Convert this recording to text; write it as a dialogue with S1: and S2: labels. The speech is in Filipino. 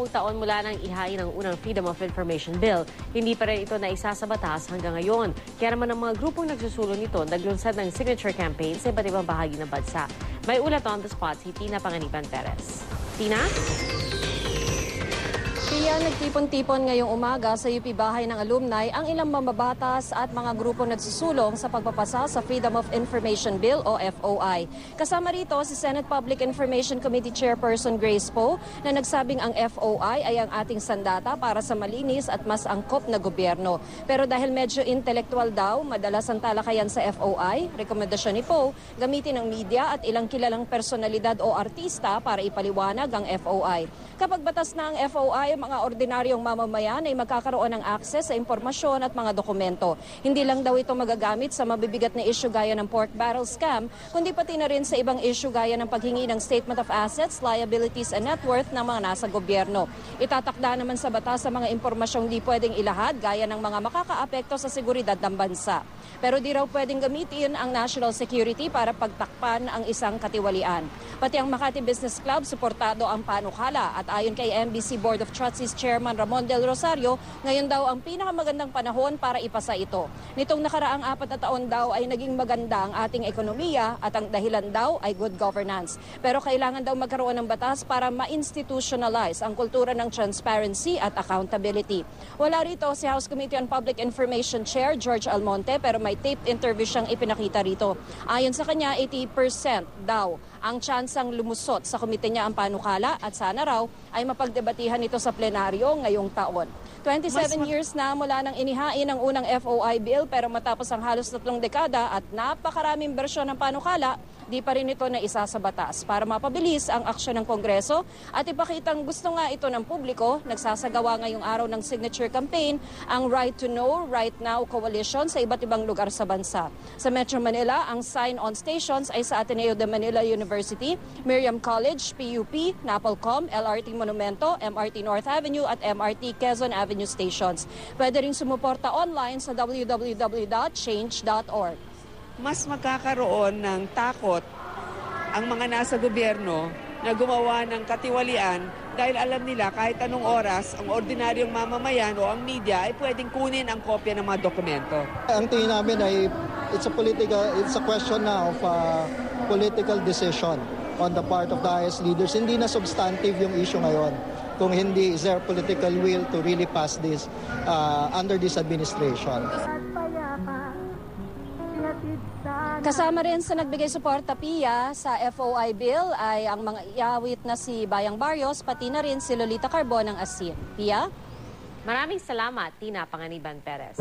S1: taon mula nang ihain ang unang Freedom of Information Bill, hindi pa rin ito naisa sa batas hanggang ngayon. Kaya naman ang mga grupong nagsusulong nito naglunsad ng signature campaign sa iba't ibang bahagi ng bansa. May ulat on the spot si Tina Panganiban Perez. Tina?
S2: Kaya nagtipon-tipon ngayong umaga sa UP Bahay ng Alumni ang ilang mambabatas at mga grupo nagsusulong sa pagpapasa sa Freedom of Information Bill o FOI. Kasama rito si Senate Public Information Committee Chairperson Grace Poe na nagsabing ang FOI ay ang ating sandata para sa malinis at mas angkop na gobyerno. Pero dahil medyo intelektual daw, madalas ang talakayan sa FOI, rekomendasyon ni Poe, gamitin ng media at ilang kilalang personalidad o artista para ipaliwanag ang FOI. Kapag batas na ang FOI, mga ordinaryong mamamayan ay magkakaroon ng akses sa impormasyon at mga dokumento. Hindi lang daw ito magagamit sa mabibigat na issue gaya ng pork barrel scam, kundi pati na rin sa ibang issue gaya ng paghingi ng Statement of Assets, Liabilities and Net Worth ng mga nasa gobyerno. Itatakda naman sa batas sa mga impormasyong di pwedeng ilahad gaya ng mga makakaapekto sa seguridad ng bansa. Pero di raw pwedeng gamitin ang national security para pagtakpan ang isang katiwalian. Pati ang Makati Business Club, suportado ang panukala at ayon kay MBC Board of Trustees Chairman Ramon Del Rosario, ngayon daw ang pinakamagandang panahon para ipasa ito. Nitong nakaraang 4 na taon daw ay naging maganda ang ating ekonomiya at ang dahilan daw ay good governance. Pero kailangan daw magkaroon ng batas para ma-institutionalize ang kultura ng transparency at accountability. Wala rito si House Committee on Public Information Chair George Almonte pero may taped interview siyang ipinakita rito. Ayon sa kanya, 80% daw ang tsansang lumusot sa komite niya ang panukala at sana raw ay mapagdebatihan ito sa plenaryo ngayong taon. 27 years na mula nang inihain ang unang FOI bill pero matapos ang halos 3 dekada at napakaraming bersyon ng panukala, di pa rin ito na isa sa batas. Para mapabilis ang aksyon ng Kongreso at ipakitang gusto nga ito ng publiko, nagsasagawa ngayong araw ng signature campaign ang Right to Know, Right Now Coalition sa iba't ibang lugar sa bansa. Sa Metro Manila, ang sign-on stations ay sa Ateneo de Manila University, Miriam College, PUP, Napolcom, LRT Monumento, MRT North Avenue at MRT Quezon Avenue stations. Pwede ring sumuporta online sa www.change.org.
S3: Mas magkakaroon ng takot ang mga nasa gobyerno na gumawa ng katiwalian dahil alam nila kahit anong oras ang ordinaryong mamamayan o ang media ay pwedeng kunin ang kopya ng mga dokumento.
S4: Ang tingin namin ay it's a question now of political decision on the part of the highest leaders. Hindi na substantive yung issue ngayon. Kung hindi, is there political will to really pass this under this administration?
S2: Kasama rin sa nagbigay suporta PIA sa FOI bill ay ang mga iawit na si Bayang Barrios, pati na rin si Lolita Carbon ng Asin. PIA?
S1: Maraming salamat, Tina Panganiban Perez.